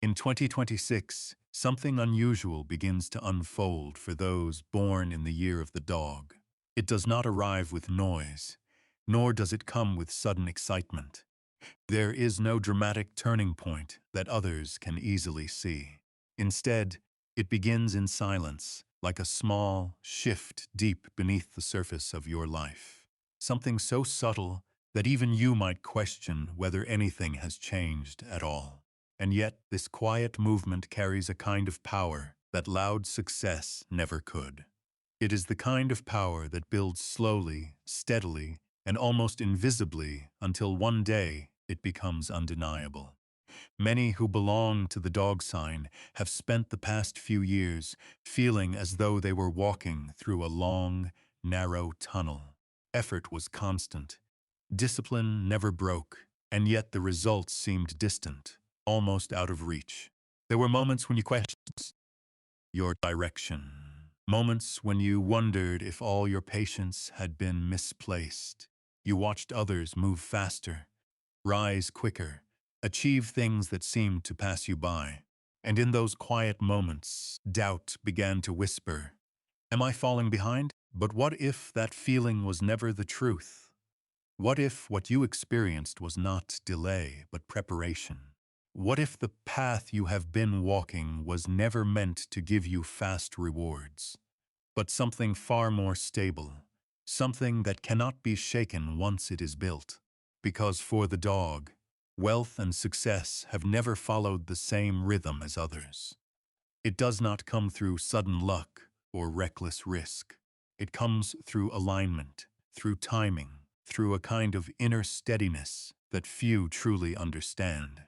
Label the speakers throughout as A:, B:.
A: In 2026, something unusual begins to unfold for those born in the year of the dog. It does not arrive with noise, nor does it come with sudden excitement. There is no dramatic turning point that others can easily see. Instead, it begins in silence, like a small shift deep beneath the surface of your life. Something so subtle that even you might question whether anything has changed at all. And yet, this quiet movement carries a kind of power that loud success never could. It is the kind of power that builds slowly, steadily, and almost invisibly until one day it becomes undeniable. Many who belong to the dog sign have spent the past few years feeling as though they were walking through a long, narrow tunnel. Effort was constant. Discipline never broke, and yet the results seemed distant, almost out of reach. There were moments when you questioned your direction. Moments when you wondered if all your patience had been misplaced. You watched others move faster, rise quicker, achieve things that seemed to pass you by. And in those quiet moments, doubt began to whisper, "Am I falling behind?" But what if that feeling was never the truth? What if what you experienced was not delay, but preparation? What if the path you have been walking was never meant to give you fast rewards, but something far more stable, something that cannot be shaken once it is built? Because for the dog, wealth and success have never followed the same rhythm as others. It does not come through sudden luck or reckless risk. It comes through alignment, through timing, through a kind of inner steadiness that few truly understand.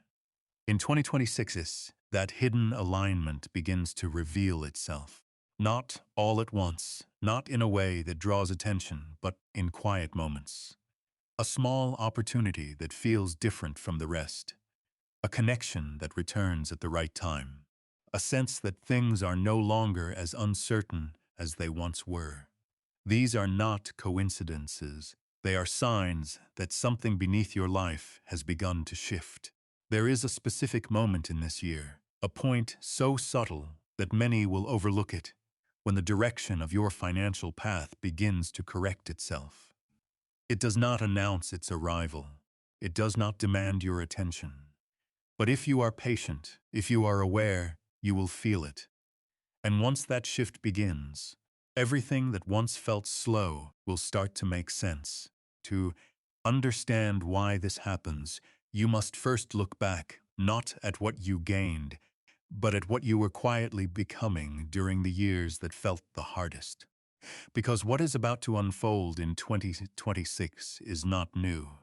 A: In 2026, that hidden alignment begins to reveal itself. Not all at once, not in a way that draws attention, but in quiet moments. A small opportunity that feels different from the rest. A connection that returns at the right time. A sense that things are no longer as uncertain as they once were. These are not coincidences. They are signs that something beneath your life has begun to shift. There is a specific moment in this year, a point so subtle that many will overlook it, when the direction of your financial path begins to correct itself. It does not announce its arrival. It does not demand your attention. But if you are patient, if you are aware, you will feel it. And once that shift begins, everything that once felt slow will start to make sense. To understand why this happens, you must first look back, not at what you gained, but at what you were quietly becoming during the years that felt the hardest. Because what is about to unfold in 2026 is not new.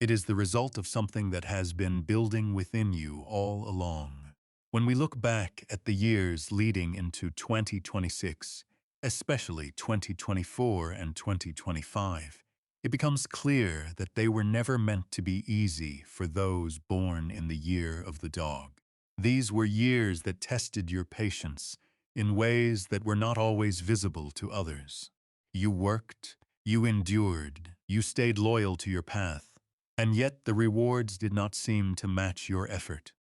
A: It is the result of something that has been building within you all along. When we look back at the years leading into 2026, especially 2024 and 2025, it becomes clear that they were never meant to be easy for those born in the year of the dog. These were years that tested your patience in ways that were not always visible to others. You worked, you endured, you stayed loyal to your path, and yet the rewards did not seem to match your effort.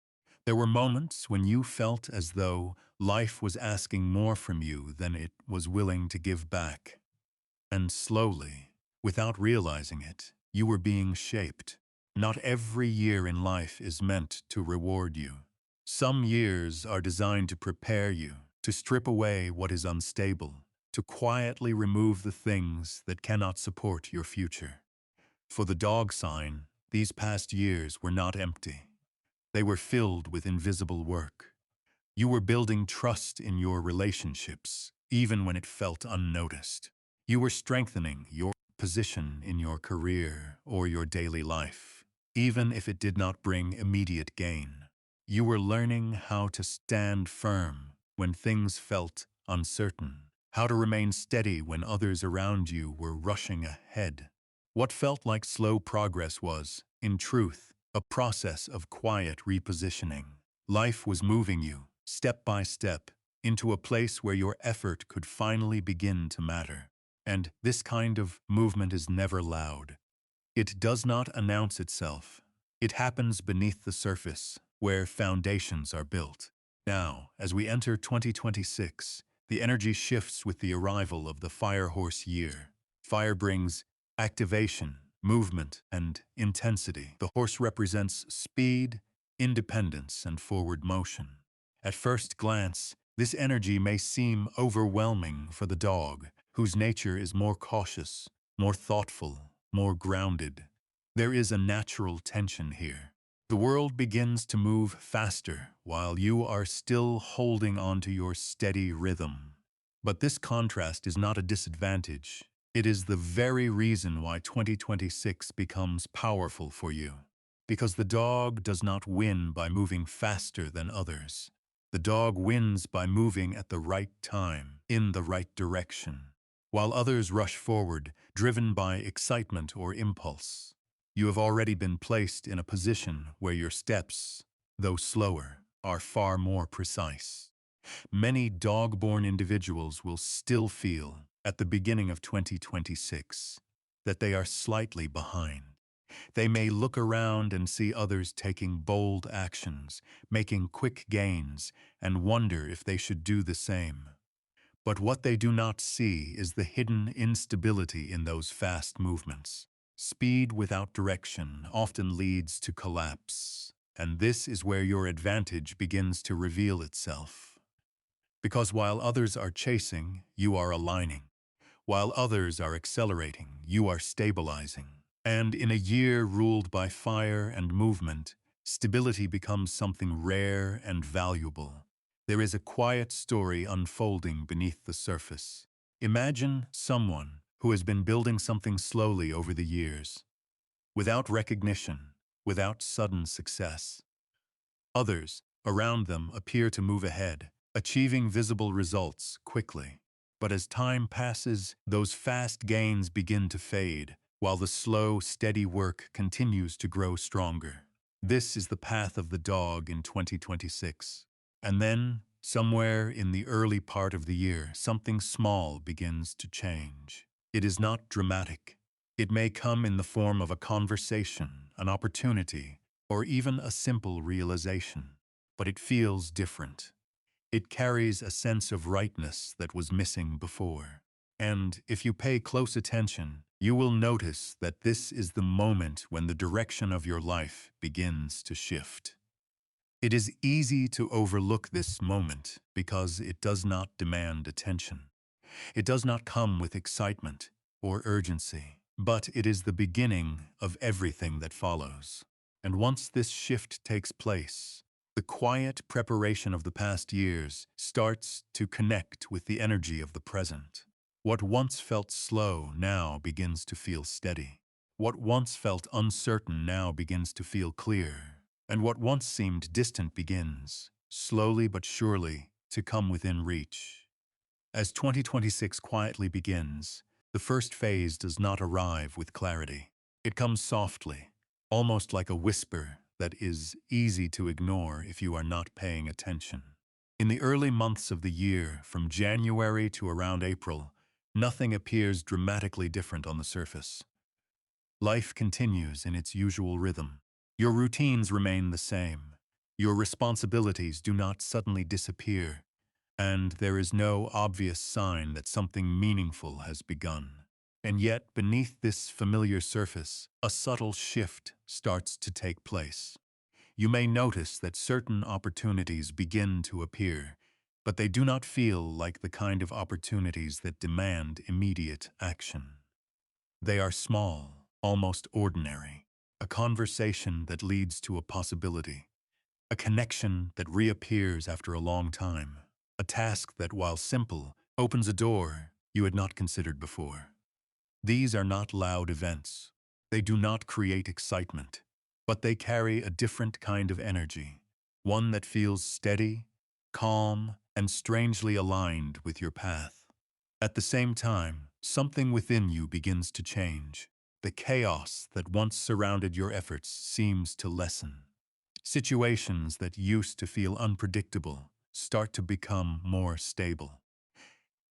A: There were moments when you felt as though life was asking more from you than it was willing to give back. And slowly, without realizing it, you were being shaped. Not every year in life is meant to reward you. Some years are designed to prepare you, to strip away what is unstable, to quietly remove the things that cannot support your future. For the dog sign, these past years were not empty. They were filled with invisible work. You were building trust in your relationships, even when it felt unnoticed. You were strengthening your position in your career or your daily life, even if it did not bring immediate gain. You were learning how to stand firm when things felt uncertain, how to remain steady when others around you were rushing ahead. What felt like slow progress was, in truth, a process of quiet repositioning. Life was moving you, step by step, into a place where your effort could finally begin to matter. And this kind of movement is never loud. It does not announce itself. It happens beneath the surface, where foundations are built. Now, as we enter 2026, the energy shifts with the arrival of the Fire Horse year. Fire brings activation, movement, and intensity. The horse represents speed, independence, and forward motion. At first glance, this energy may seem overwhelming for the dog, whose nature is more cautious, more thoughtful, more grounded. There is a natural tension here. The world begins to move faster while you are still holding on to your steady rhythm. But this contrast is not a disadvantage. It is the very reason why 2026 becomes powerful for you. Because the dog does not win by moving faster than others. The dog wins by moving at the right time, in the right direction. While others rush forward, driven by excitement or impulse. You have already been placed in a position where your steps, though slower, are far more precise. Many dog-born individuals will still feel, at the beginning of 2026, that they are slightly behind. They may look around and see others taking bold actions, making quick gains, and wonder if they should do the same. But what they do not see is the hidden instability in those fast movements. Speed without direction often leads to collapse, and this is where your advantage begins to reveal itself. Because while others are chasing, you are aligning. While others are accelerating, you are stabilizing. And in a year ruled by fire and movement, stability becomes something rare and valuable. There is a quiet story unfolding beneath the surface. Imagine someone who has been building something slowly over the years, without recognition, without sudden success. Others around them appear to move ahead, achieving visible results quickly. But as time passes, those fast gains begin to fade, while the slow, steady work continues to grow stronger. This is the path of the dog in 2026. And then, somewhere in the early part of the year, something small begins to change. It is not dramatic. It may come in the form of a conversation, an opportunity, or even a simple realization. But it feels different. It carries a sense of rightness that was missing before. And if you pay close attention, you will notice that this is the moment when the direction of your life begins to shift. It is easy to overlook this moment because it does not demand attention. It does not come with excitement or urgency, but it is the beginning of everything that follows. And once this shift takes place, the quiet preparation of the past years starts to connect with the energy of the present. What once felt slow now begins to feel steady. What once felt uncertain now begins to feel clear. And what once seemed distant begins, slowly but surely, to come within reach. As 2026 quietly begins, the first phase does not arrive with clarity. It comes softly, almost like a whisper that is easy to ignore if you are not paying attention. In the early months of the year, from January to around April, nothing appears dramatically different on the surface. Life continues in its usual rhythm. Your routines remain the same. Your responsibilities do not suddenly disappear, and there is no obvious sign that something meaningful has begun. And yet, beneath this familiar surface, a subtle shift starts to take place. You may notice that certain opportunities begin to appear, but they do not feel like the kind of opportunities that demand immediate action. They are small, almost ordinary, a conversation that leads to a possibility, a connection that reappears after a long time, a task that, while simple, opens a door you had not considered before. These are not loud events. They do not create excitement, but they carry a different kind of energy, one that feels steady, calm, and strangely aligned with your path. At the same time, something within you begins to change. The chaos that once surrounded your efforts seems to lessen. Situations that used to feel unpredictable start to become more stable.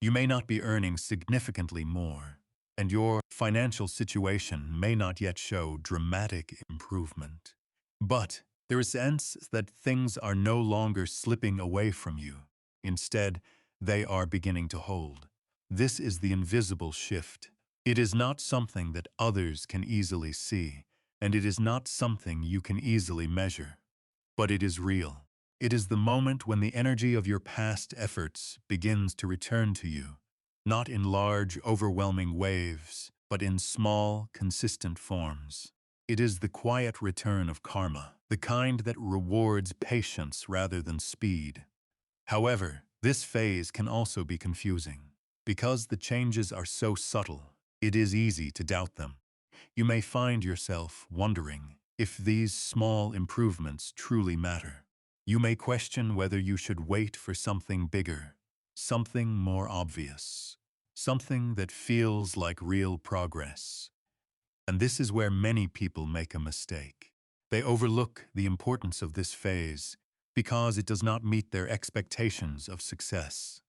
A: You may not be earning significantly more, and your financial situation may not yet show dramatic improvement. But There is a sense that things are no longer slipping away from you. Instead, they are beginning to hold. This is the invisible shift. It is not something that others can easily see, and it is not something you can easily measure. But it is real. It is the moment when the energy of your past efforts begins to return to you, not in large, overwhelming waves, but in small, consistent forms. It is the quiet return of karma, the kind that rewards patience rather than speed. However, this phase can also be confusing. Because the changes are so subtle, it is easy to doubt them. You may find yourself wondering if these small improvements truly matter. You may question whether you should wait for something bigger, something more obvious, something that feels like real progress. And this is where many people make a mistake. They overlook the importance of this phase because it does not meet their expectations of success.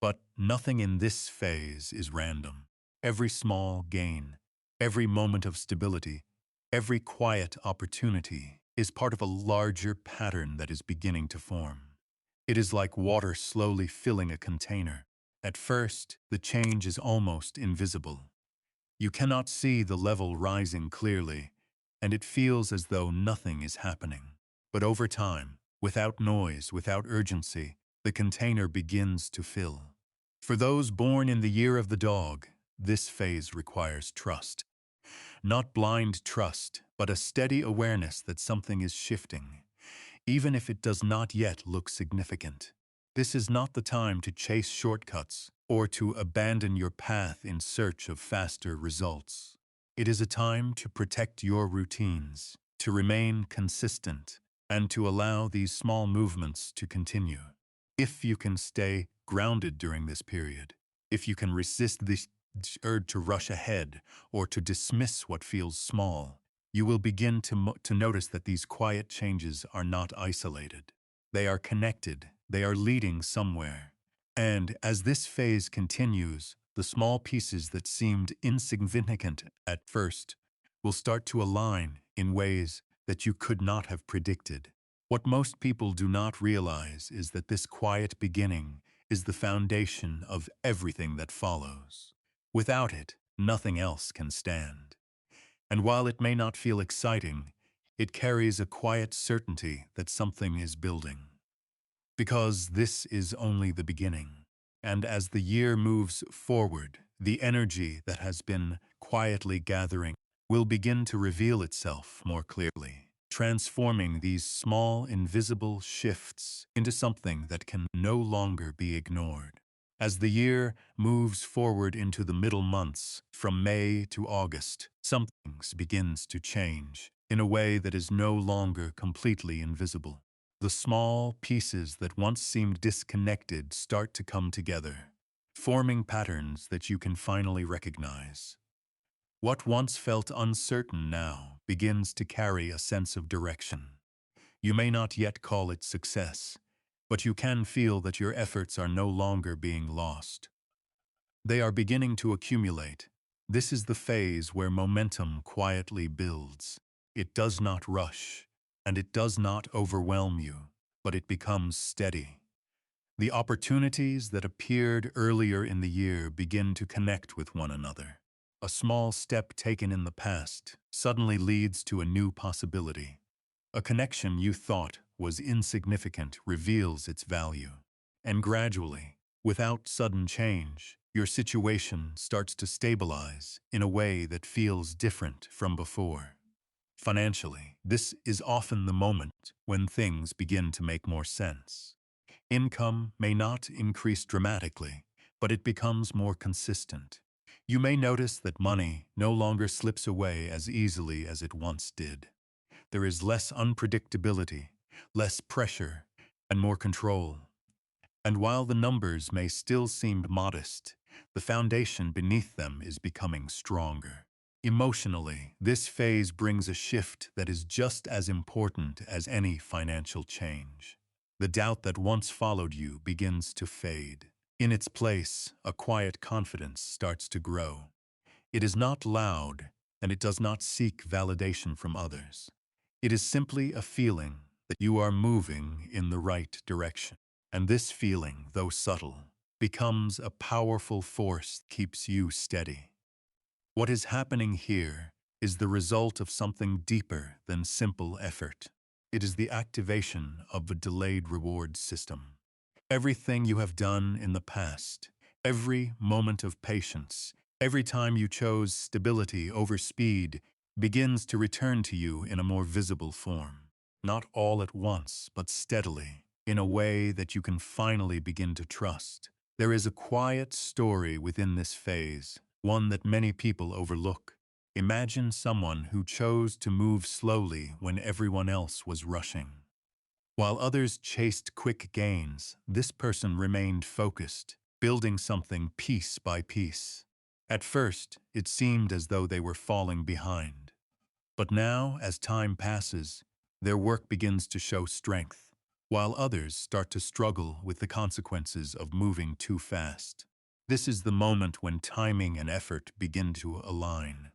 A: But nothing in this phase is random. Every small gain, every moment of stability, every quiet opportunity is part of a larger pattern that is beginning to form. It is like water slowly filling a container. At first, the change is almost invisible. You cannot see the level rising clearly, and it feels as though nothing is happening. But over time, without noise, without urgency, the container begins to fill. For those born in the year of the dog, this phase requires trust. Not blind trust, but a steady awareness that something is shifting, even if it does not yet look significant. This is not the time to chase shortcuts or to abandon your path in search of faster results. It is a time to protect your routines, to remain consistent, and to allow these small movements to continue. If you can stay grounded during this period, if you can resist this urge to rush ahead or to dismiss what feels small, you will begin to notice that these quiet changes are not isolated. They are connected. They are leading somewhere. And as this phase continues, the small pieces that seemed insignificant at first will start to align in ways that you could not have predicted. What most people do not realize is that this quiet beginning is the foundation of everything that follows. Without it, nothing else can stand. And while it may not feel exciting, it carries a quiet certainty that something is building. Because this is only the beginning. And as the year moves forward, the energy that has been quietly gathering will begin to reveal itself more clearly, transforming these small, invisible shifts into something that can no longer be ignored. As the year moves forward into the middle months, from May to August, something begins to change in a way that is no longer completely invisible. The small pieces that once seemed disconnected start to come together, forming patterns that you can finally recognize. What once felt uncertain now begins to carry a sense of direction. You may not yet call it success, but you can feel that your efforts are no longer being lost. They are beginning to accumulate. This is the phase where momentum quietly builds. It does not rush, and it does not overwhelm you, but it becomes steady. The opportunities that appeared earlier in the year begin to connect with one another. A small step taken in the past suddenly leads to a new possibility. A connection you thought was insignificant reveals its value. And gradually, without sudden change, your situation starts to stabilize in a way that feels different from before. Financially, this is often the moment when things begin to make more sense. Income may not increase dramatically, but it becomes more consistent. You may notice that money no longer slips away as easily as it once did. There is less unpredictability, less pressure, and more control. And while the numbers may still seem modest, the foundation beneath them is becoming stronger. Emotionally, this phase brings a shift that is just as important as any financial change. The doubt that once followed you begins to fade. In its place, a quiet confidence starts to grow. It is not loud, and it does not seek validation from others. It is simply a feeling, that you are moving in the right direction. And this feeling, though subtle, becomes a powerful force that keeps you steady. What is happening here is the result of something deeper than simple effort. It is the activation of a delayed reward system. Everything you have done in the past, every moment of patience, every time you chose stability over speed, begins to return to you in a more visible form. Not all at once, but steadily, in a way that you can finally begin to trust. There is a quiet story within this phase, one that many people overlook. Imagine someone who chose to move slowly when everyone else was rushing. While others chased quick gains, this person remained focused, building something piece by piece. At first, it seemed as though they were falling behind. But now, as time passes, their work begins to show strength, while others start to struggle with the consequences of moving too fast. This is the moment when timing and effort begin to align.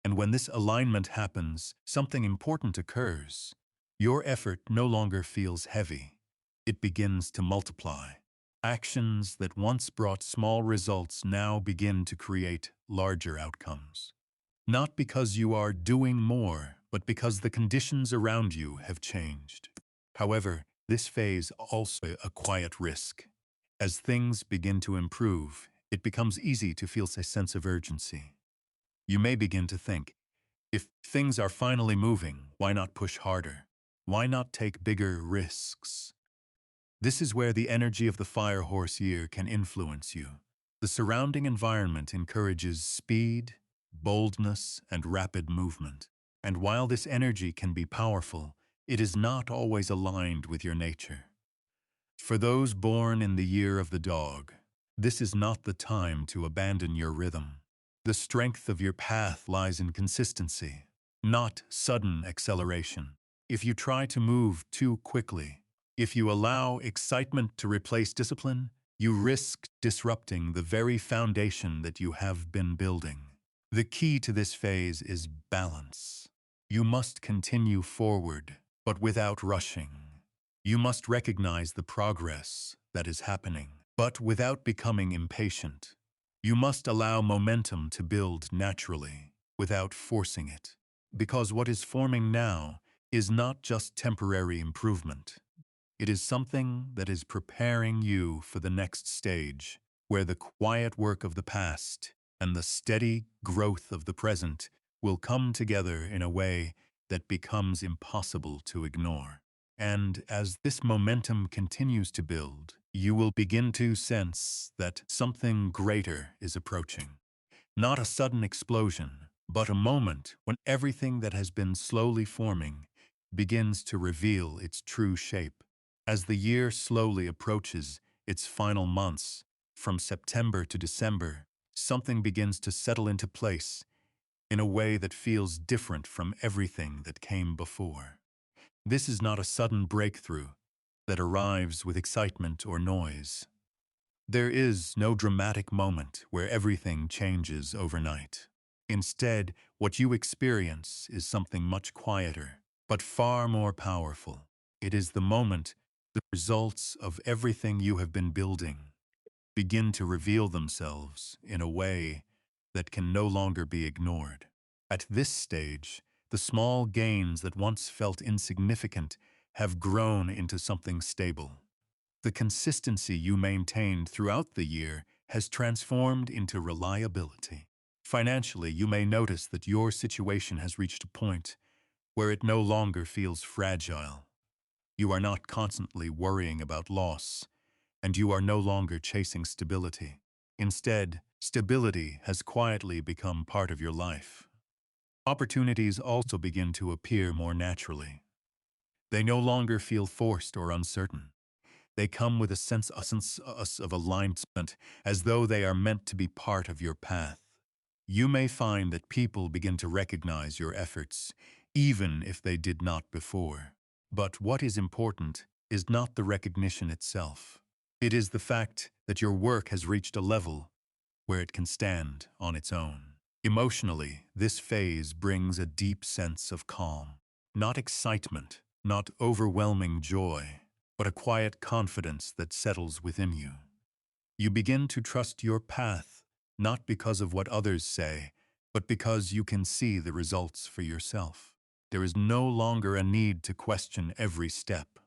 A: And when this alignment happens, something important occurs. Your effort no longer feels heavy. It begins to multiply. Actions that once brought small results now begin to create larger outcomes. Not because you are doing more, but because the conditions around you have changed. However, this phase also a quiet risk. As things begin to improve, it becomes easy to feel a sense of urgency. You may begin to think, if things are finally moving, why not push harder? Why not take bigger risks? This is where the energy of the fire horse year can influence you. The surrounding environment encourages speed, boldness, and rapid movement. And while this energy can be powerful, it is not always aligned with your nature. For those born in the year of the dog, this is not the time to abandon your rhythm. The strength of your path lies in consistency, not sudden acceleration. If you try to move too quickly, if you allow excitement to replace discipline, you risk disrupting the very foundation that you have been building. The key to this phase is balance. You must continue forward, but without rushing. You must recognize the progress that is happening, but without becoming impatient. You must allow momentum to build naturally, without forcing it. Because what is forming now is not just temporary improvement. It is something that is preparing you for the next stage, where the quiet work of the past and the steady growth of the present will come together in a way that becomes impossible to ignore. And as this momentum continues to build, you will begin to sense that something greater is approaching. Not a sudden explosion, but a moment when everything that has been slowly forming begins to reveal its true shape. As the year slowly approaches its final months, from September to December, something begins to settle into place in a way that feels different from everything that came before. This is not a sudden breakthrough that arrives with excitement or noise. There is no dramatic moment where everything changes overnight. Instead, what you experience is something much quieter, but far more powerful. It is the moment the results of everything you have been building begin to reveal themselves in a way that can no longer be ignored. At this stage, the small gains that once felt insignificant have grown into something stable. The consistency you maintained throughout the year has transformed into reliability. Financially, you may notice that your situation has reached a point where it no longer feels fragile. You are not constantly worrying about loss, and you are no longer chasing stability. Instead, stability has quietly become part of your life. Opportunities also begin to appear more naturally. They no longer feel forced or uncertain. They come with a sense of alignment, as though they are meant to be part of your path. You may find that people begin to recognize your efforts, even if they did not before. But what is important is not the recognition itself. It is the fact that your work has reached a level where it can stand on its own. Emotionally, this phase brings a deep sense of calm, not excitement, not overwhelming joy, but a quiet confidence that settles within you. You begin to trust your path, not because of what others say, but because you can see the results for yourself. There is no longer a need to question every step.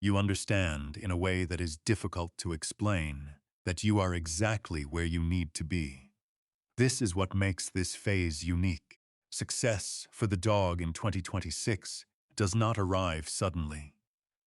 A: You understand, in a way that is difficult to explain, that you are exactly where you need to be. This is what makes this phase unique. Success for the dog in 2026 does not arrive suddenly.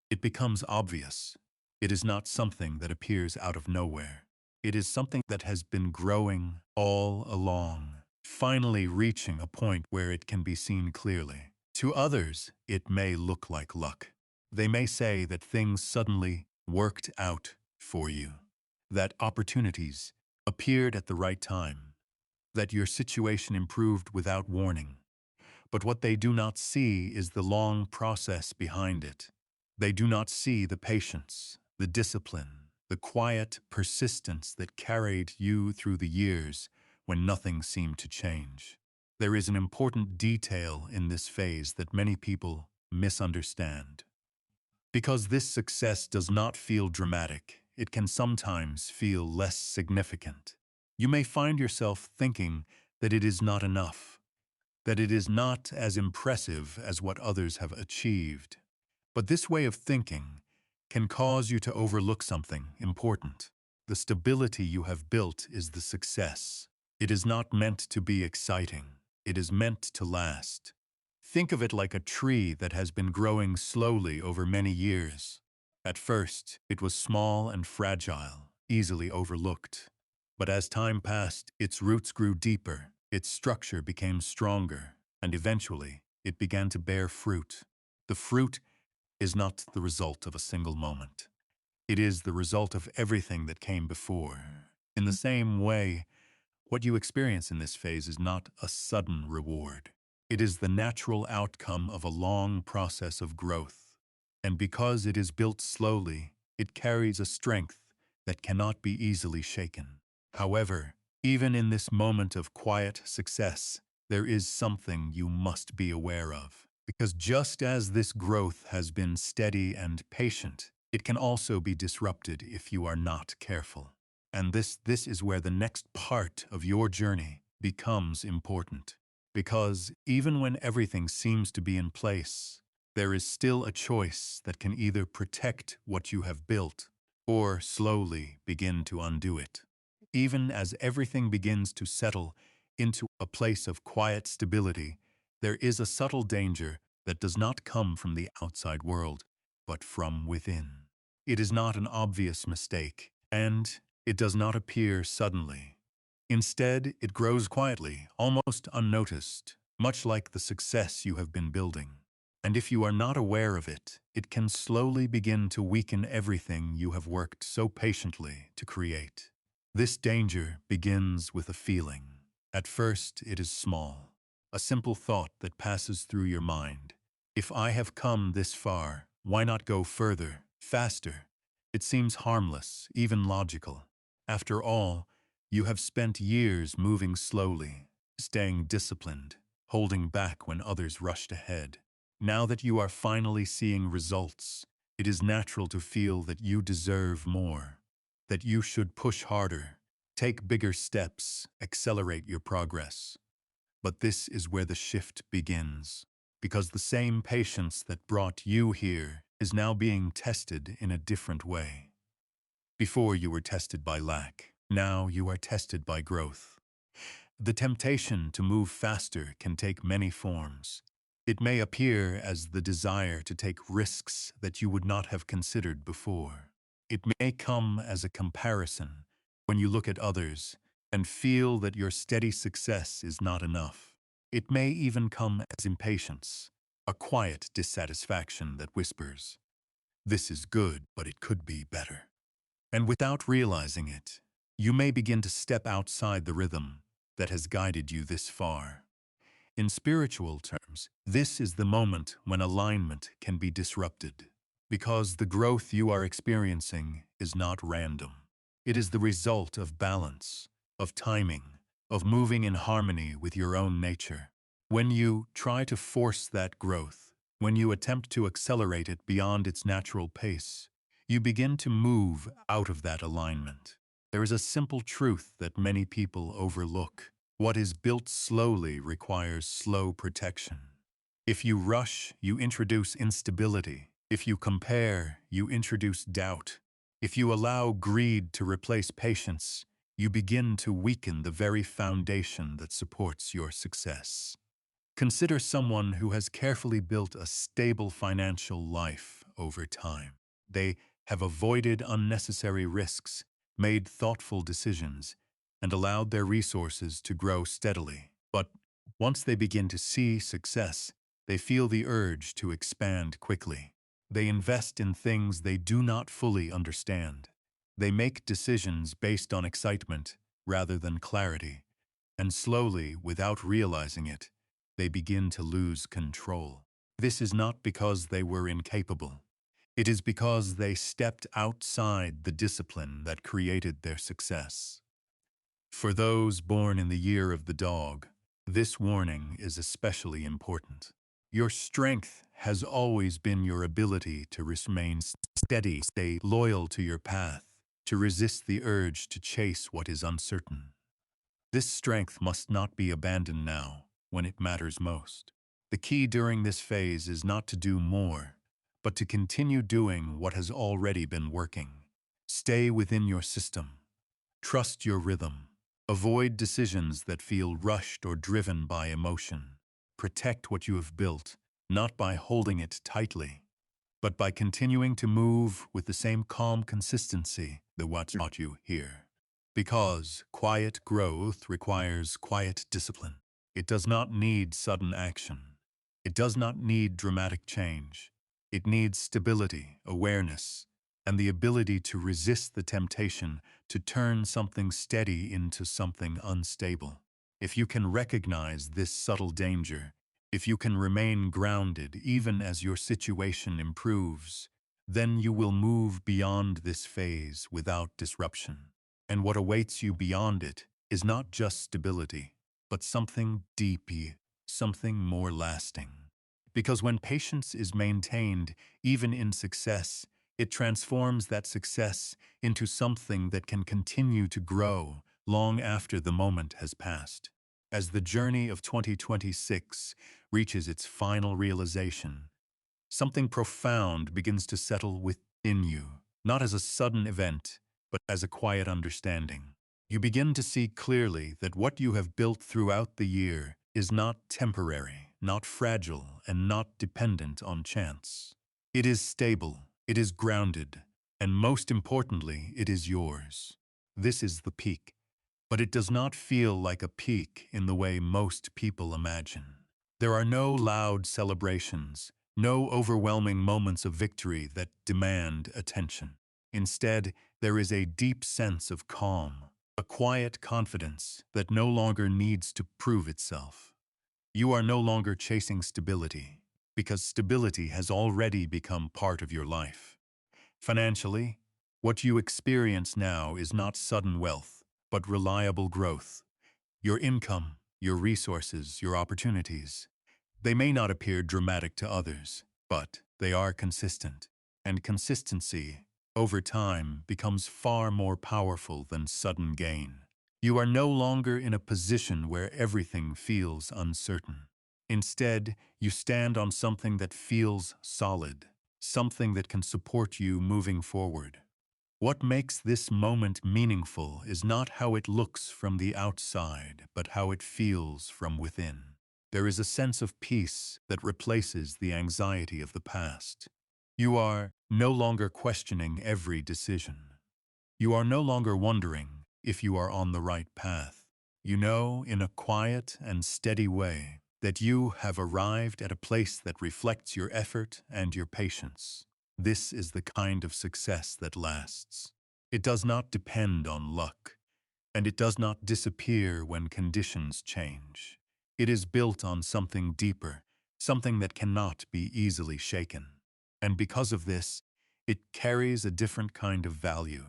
A: It becomes obvious. It is not something that appears out of nowhere. It is something that has been growing all along, finally reaching a point where it can be seen clearly. To others, it may look like luck. They may say that things suddenly worked out for you, that opportunities appeared at the right time, that your situation improved without warning. But what they do not see is the long process behind it. They do not see the patience, the discipline, the quiet persistence that carried you through the years when nothing seemed to change. There is an important detail in this phase that many people misunderstand. Because this success does not feel dramatic, it can sometimes feel less significant. You may find yourself thinking that it is not enough, that it is not as impressive as what others have achieved. But this way of thinking can cause you to overlook something important. The stability you have built is the success. It is not meant to be exciting. It is meant to last. Think of it like a tree that has been growing slowly over many years. At first, it was small and fragile, easily overlooked. But as time passed, its roots grew deeper, its structure became stronger, and eventually, it began to bear fruit. The fruit is not the result of a single moment. It is the result of everything that came before. In the same way, what you experience in this phase is not a sudden reward. It is the natural outcome of a long process of growth. And because it is built slowly, it carries a strength that cannot be easily shaken. However, even in this moment of quiet success, there is something you must be aware of. Because just as this growth has been steady and patient, it can also be disrupted if you are not careful. And this is where the next part of your journey becomes important. Because even when everything seems to be in place, there is still a choice that can either protect what you have built or slowly begin to undo it. Even as everything begins to settle into a place of quiet stability, there is a subtle danger that does not come from the outside world, but from within. It is not an obvious mistake, and it does not appear suddenly. Instead, it grows quietly, almost unnoticed, much like the success you have been building. And if you are not aware of it, it can slowly begin to weaken everything you have worked so patiently to create. This danger begins with a feeling. At first, it is small, a simple thought that passes through your mind. If I have come this far, why not go further, faster? It seems harmless, even logical. After all, you have spent years moving slowly, staying disciplined, holding back when others rushed ahead. Now that you are finally seeing results, it is natural to feel that you deserve more, that you should push harder, take bigger steps, accelerate your progress. But this is where the shift begins, because the same patience that brought you here is now being tested in a different way. Before you were tested by lack, now you are tested by growth. The temptation to move faster can take many forms. It may appear as the desire to take risks that you would not have considered before. It may come as a comparison when you look at others and feel that your steady success is not enough. It may even come as impatience, a quiet dissatisfaction that whispers, "This is good, but it could be better." And without realizing it, you may begin to step outside the rhythm that has guided you this far. In spiritual terms, this is the moment when alignment can be disrupted, because the growth you are experiencing is not random. It is the result of balance, of timing, of moving in harmony with your own nature. When you try to force that growth, When you attempt to accelerate it beyond its natural pace, you begin to move out of that alignment. There is a simple truth that many people overlook. What is built slowly requires slow protection. If you rush, you introduce instability. If you compare, you introduce doubt. If you allow greed to replace patience, you begin to weaken the very foundation that supports your success. Consider someone who has carefully built a stable financial life over time. They have avoided unnecessary risks, made thoughtful decisions, and allowed their resources to grow steadily. But once they begin to see success, they feel the urge to expand quickly. They invest in things they do not fully understand. They make decisions based on excitement rather than clarity, and slowly, without realizing it, they begin to lose control. This is not because they were incapable. It is because they stepped outside the discipline that created their success. For those born in the year of the dog, this warning is especially important. Your strength has always been your ability to remain steady, stay loyal to your path, to resist the urge to chase what is uncertain. This strength must not be abandoned now, when it matters most. The key during this phase is not to do more, but to continue doing what has already been working. Stay within your system. Trust your rhythm. Avoid decisions that feel rushed or driven by emotion. Protect what you have built, not by holding it tightly, but by continuing to move with the same calm consistency that what brought you here. Because quiet growth requires quiet discipline. It does not need sudden action. It does not need dramatic change. It needs stability, awareness, and the ability to resist the temptation to turn something steady into something unstable. If you can recognize this subtle danger, if you can remain grounded even as your situation improves, then you will move beyond this phase without disruption. And what awaits you beyond it is not just stability, but something deeper, something more lasting. Because when patience is maintained, even in success, it transforms that success into something that can continue to grow long after the moment has passed. As the journey of 2026 reaches its final realization, something profound begins to settle within you, not as a sudden event, but as a quiet understanding. You begin to see clearly that what you have built throughout the year is not temporary, not fragile, and not dependent on chance. It is stable, it is grounded, and most importantly, it is yours. This is the peak, but it does not feel like a peak in the way most people imagine. There are no loud celebrations, no overwhelming moments of victory that demand attention. Instead, there is a deep sense of calm, a quiet confidence that no longer needs to prove itself. You are no longer chasing stability, because stability has already become part of your life. Financially, what you experience now is not sudden wealth, but reliable growth. Your income, your resources, your opportunities. They may not appear dramatic to others, but they are consistent. And consistency, over time, becomes far more powerful than sudden gain. You are no longer in a position where everything feels uncertain. Instead, you stand on something that feels solid, something that can support you moving forward. What makes this moment meaningful is not how it looks from the outside, but how it feels from within. There is a sense of peace that replaces the anxiety of the past. You are no longer questioning every decision. You are no longer wondering if you are on the right path. You know, in a quiet and steady way, that you have arrived at a place that reflects your effort and your patience. This is the kind of success that lasts. It does not depend on luck, and it does not disappear when conditions change. It is built on something deeper, something that cannot be easily shaken. And because of this, it carries a different kind of value.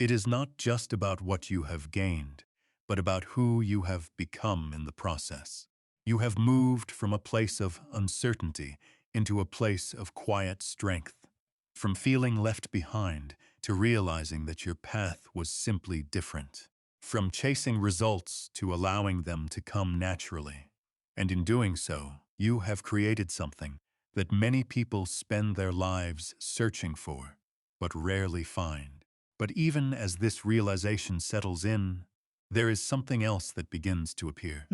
A: It is not just about what you have gained, but about who you have become in the process. You have moved from a place of uncertainty into a place of quiet strength. From feeling left behind to realizing that your path was simply different. From chasing results to allowing them to come naturally. And in doing so, you have created something that many people spend their lives searching for, but rarely find. But even as this realization settles in, there is something else that begins to appear.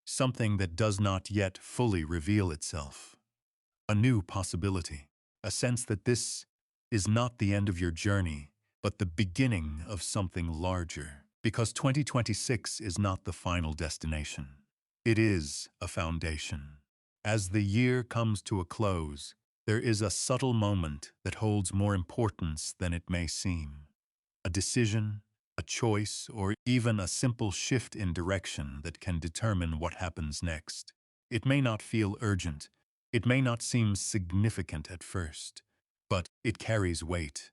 A: Something that does not yet fully reveal itself. A new possibility. A sense that this is not the end of your journey, but the beginning of something larger. Because 2026 is not the final destination. It is a foundation. As the year comes to a close, there is a subtle moment that holds more importance than it may seem. A decision, a choice, or even a simple shift in direction that can determine what happens next. It may not feel urgent, it may not seem significant at first, but it carries weight.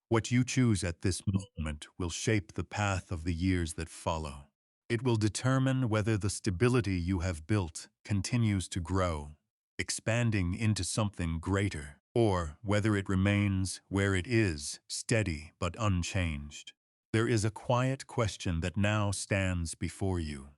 A: What you choose at this moment will shape the path of the years that follow. It will determine whether the stability you have built continues to grow, expanding into something greater, or whether it remains where it is, steady but unchanged. There is a quiet question that now stands before you.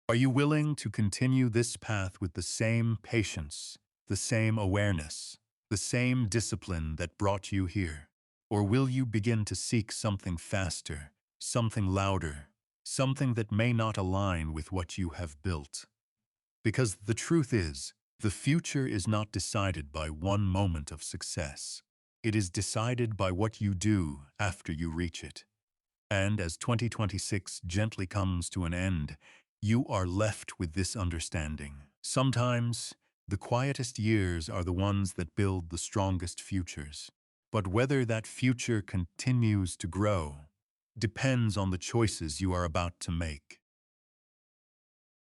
A: Are you willing to continue this path with the same patience, the same awareness, the same discipline that brought you here? Or will you begin to seek something faster, something louder, something that may not align with what you have built? Because the truth is, the future is not decided by one moment of success. It is decided by what you do after you reach it. And as 2026 gently comes to an end, you are left with this understanding. Sometimes, the quietest years are the ones that build the strongest futures. But whether that future continues to grow depends on the choices you are about to make.